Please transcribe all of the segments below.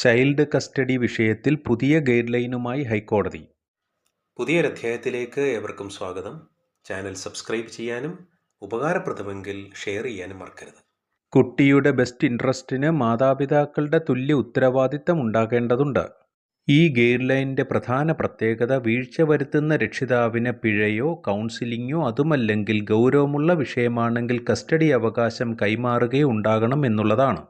Child custody വിഷയത്തിൽ പുതിയ guide ലൈനുമായി ഹൈക്കോടതി. പുതിയൊരധ്യായത്തിലേക്ക് ഏവർക്കും സ്വാഗതം. ചാനൽ സബ്സ്ക്രൈബ് ചെയ്യാനും ഉപകാരപ്രദമെങ്കിൽ ഷെയർ ചെയ്യാനും മറക്കരുത്. കുട്ടിയുടെ ബെസ്റ്റ് ഇൻട്രസ്റ്റിന് മാതാപിതാക്കളുടെ തുല്യ ഉത്തരവാദിത്തം ഉണ്ടാകേണ്ടതുണ്ട്. ഈ ഗൈഡ് ലൈനിൻ്റെ പ്രധാന പ്രത്യേകത വീഴ്ച വരുത്തുന്ന രക്ഷിതാവിന് പിഴയോ കൗൺസിലിങ്ങോ അതുമല്ലെങ്കിൽ ഗൗരവമുള്ള വിഷയമാണെങ്കിൽ കസ്റ്റഡി അവകാശം കൈമാറുകയോ ഉണ്ടാകണം എന്നുള്ളതാണ്.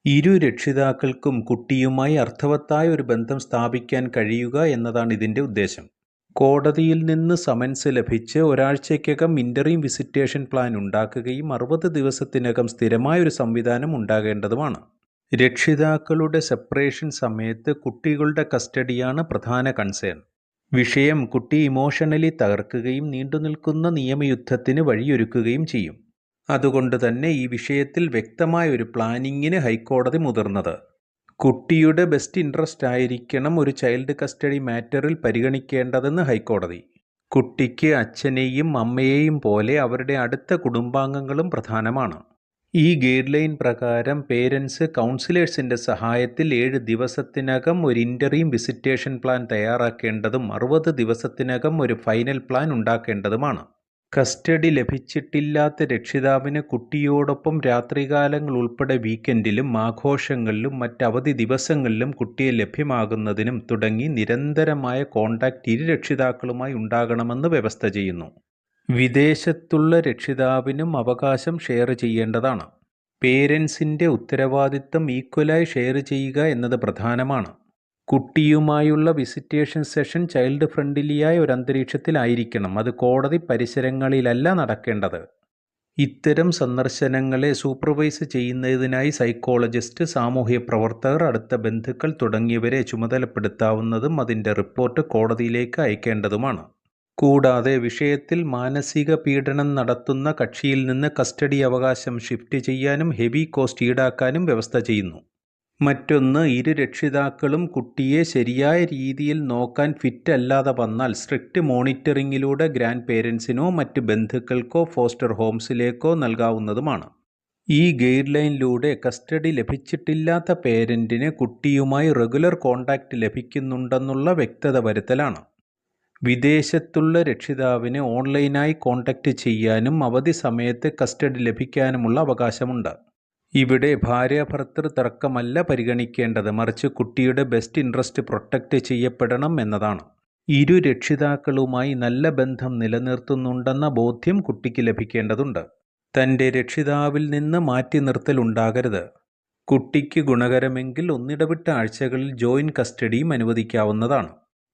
ഇരു രക്ഷിതാക്കൾക്കും കുട്ടിയുമായി അർത്ഥവത്തായ ഒരു ബന്ധം സ്ഥാപിക്കാൻ കഴിയുക എന്നതാണ് ഇതിൻ്റെ ഉദ്ദേശം. കോടതിയിൽ നിന്ന് സമൻസ് ലഭിച്ച് ഒരാഴ്ചയ്ക്കകം ഇൻ്ററീം വിസിറ്റേഷൻ പ്ലാൻ ഉണ്ടാക്കുകയും 60 ദിവസത്തിനകം സ്ഥിരമായൊരു സംവിധാനം ഉണ്ടാകേണ്ടതുമാണ്. രക്ഷിതാക്കളുടെ സെപ്പറേഷൻ സമയത്ത് കുട്ടികളുടെ കസ്റ്റഡിയാണ് പ്രധാന കൺസേൺ. വിഷയം കുട്ടി ഇമോഷണലി തകർക്കുകയും നീണ്ടുനിൽക്കുന്ന നിയമയുദ്ധത്തിന് വഴിയൊരുക്കുകയും ചെയ്യും. അതുകൊണ്ട് തന്നെ ഈ വിഷയത്തിൽ വ്യക്തമായ ഒരു പ്ലാനിങ്ങിന് ഹൈക്കോടതി മുതിർന്നത്. കുട്ടിയുടെ ബെസ്റ്റ് ഇൻട്രസ്റ്റ് ആയിരിക്കണം ഒരു ചൈൽഡ് കസ്റ്റഡി മാറ്ററിൽ പരിഗണിക്കേണ്ടതെന്ന് ഹൈക്കോടതി. കുട്ടിക്ക് അച്ഛനെയും അമ്മയെയും പോലെ അവരുടെ അടുത്ത കുടുംബാംഗങ്ങളും പ്രധാനമാണ്. ഈ ഗൈഡ് ലൈൻ പ്രകാരം പേരൻസ് കൗൺസിലേഴ്സിൻ്റെ സഹായത്തിൽ 7 ദിവസത്തിനകം ഒരു ഇൻ്ററീം വിസിറ്റേഷൻ പ്ലാൻ തയ്യാറാക്കേണ്ടതും 60 ദിവസത്തിനകം ഒരു ഫൈനൽ പ്ലാൻ ഉണ്ടാക്കേണ്ടതുമാണ്. കസ്റ്റഡി ലഭിച്ചിട്ടില്ലാത്ത രക്ഷിതാവിന് കുട്ടിയോടൊപ്പം രാത്രികാലങ്ങൾ ഉൾപ്പെടെ വീക്കെൻഡിലും ആഘോഷങ്ങളിലും മറ്റവധി ദിവസങ്ങളിലും കുട്ടിയെ ലഭ്യമാകുന്നതിനും തുടങ്ങി നിരന്തരമായ കോണ്ടാക്റ്റ് ഇരു രക്ഷിതാക്കളുമായി ഉണ്ടാകണമെന്ന് വ്യവസ്ഥ ചെയ്യുന്നു. വിദേശത്തുള്ള രക്ഷിതാവിനും അവകാശം ഷെയർ ചെയ്യേണ്ടതാണ്. പേരൻസിൻ്റെ ഉത്തരവാദിത്തം ഈക്വലായി ഷെയർ ചെയ്യുക എന്നത് പ്രധാനമാണ്. കുട്ടിയുമായുള്ള വിസിറ്റേഷൻ സെഷൻ ചൈൽഡ് ഫ്രണ്ട്ലിയായ ഒരു അന്തരീക്ഷത്തിലായിരിക്കണം. അത് കോടതി പരിസരങ്ങളിലല്ല നടക്കേണ്ടത്. ഇത്തരം സന്ദർശനങ്ങളെ സൂപ്പർവൈസ് ചെയ്യുന്നതിനായി സൈക്കോളജിസ്റ്റ്, സാമൂഹ്യ പ്രവർത്തകർ, അടുത്ത ബന്ധുക്കൾ തുടങ്ങിയവരെ ചുമതലപ്പെടുത്താവുന്നതും അതിൻ്റെ റിപ്പോർട്ട് കോടതിയിലേക്ക് അയക്കേണ്ടതുമാണ്. കൂടാതെ വിഷയത്തിൽ മാനസിക പീഡനം നടത്തുന്ന കക്ഷിയിൽ നിന്ന് കസ്റ്റഡി അവകാശം ഷിഫ്റ്റ് ചെയ്യാനും ഹെവി കോസ്റ്റ് ഈടാക്കാനും വ്യവസ്ഥ ചെയ്യുന്നു. മറ്റൊന്ന്, ഇരു രക്ഷിതാക്കളും കുട്ടിയെ ശരിയായ രീതിയിൽ നോക്കാൻ ഫിറ്റ് അല്ലാതെ വന്നാൽ സ്ട്രിക്റ്റ് മോണിറ്ററിങ്ങിലൂടെ ഗ്രാൻഡ് പേരൻസിനോ മറ്റ് ബന്ധുക്കൾക്കോ ഫോസ്റ്റർ ഹോംസിലേക്കോ നൽകാവുന്നതുമാണ്. ഈ ഗൈഡ് ലൈനിലൂടെ കസ്റ്റഡി ലഭിച്ചിട്ടില്ലാത്ത പേരൻറ്റിന് കുട്ടിയുമായി റെഗുലർ കോണ്ടാക്റ്റ് ലഭിക്കുന്നുണ്ടെന്നുള്ള വ്യക്തത വരുത്തലാണ്. വിദേശത്തുള്ള രക്ഷിതാവിന് ഓൺലൈനായി കോണ്ടാക്റ്റ് ചെയ്യാനും അവധി സമയത്ത് കസ്റ്റഡി ലഭിക്കാനുമുള്ള അവകാശമുണ്ട്. ഇവിടെ ഭാര്യാഭർത്തൃ തർക്കമല്ല പരിഗണിക്കേണ്ടത്, മറിച്ച് കുട്ടിയുടെ ബെസ്റ്റ് ഇൻട്രസ്റ്റ് പ്രൊട്ടക്റ്റ് ചെയ്യപ്പെടണം എന്നതാണ്. ഇരു രക്ഷിതാക്കളുമായി നല്ല ബന്ധം നിലനിർത്തുന്നുണ്ടെന്ന ബോധ്യം കുട്ടിക്ക് ലഭിക്കേണ്ടതുണ്ട്. തൻ്റെ രക്ഷിതാവിൽ നിന്ന് മാറ്റി നിർത്തൽ ഉണ്ടാകരുത്. കുട്ടിക്ക് ഗുണകരമെങ്കിൽ ഒന്നിടവിട്ട ആഴ്ചകളിൽ ജോയിൻറ്റ് കസ്റ്റഡിയും അനുവദിക്കാവുന്നതാണ്.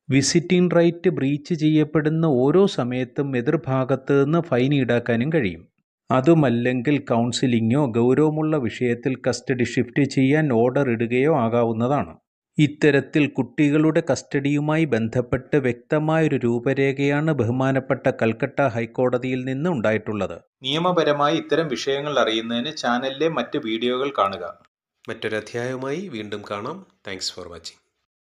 വിസിറ്റിംഗ് റൈറ്റ് ബ്രീച്ച് ചെയ്യപ്പെടുന്ന ഓരോ സമയത്തും എതിർഭാഗത്ത് നിന്ന് ഫൈൻ ഈടാക്കാനും കഴിയും. അതുമല്ലെങ്കിൽ കൗൺസിലിങ്ങോ ഗൗരവമുള്ള വിഷയത്തിൽ കസ്റ്റഡി ഷിഫ്റ്റ് ചെയ്യാൻ ഓർഡർ ഇടുകയോ ആകാവുന്നതാണ്. ഇത്തരത്തിൽ കുട്ടികളുടെ കസ്റ്റഡിയുമായി ബന്ധപ്പെട്ട് വ്യക്തമായൊരു രൂപരേഖയാണ് ബഹുമാനപ്പെട്ട കൽക്കട്ട ഹൈക്കോടതിയിൽ നിന്ന് ഉണ്ടായിട്ടുള്ളത്. നിയമപരമായി ഇത്തരം വിഷയങ്ങൾ അറിയുന്നതിന് ചാനലിലെ മറ്റ് വീഡിയോകൾ കാണുക. മറ്റൊരധ്യായവുമായി വീണ്ടും കാണാം. Thanks for watching.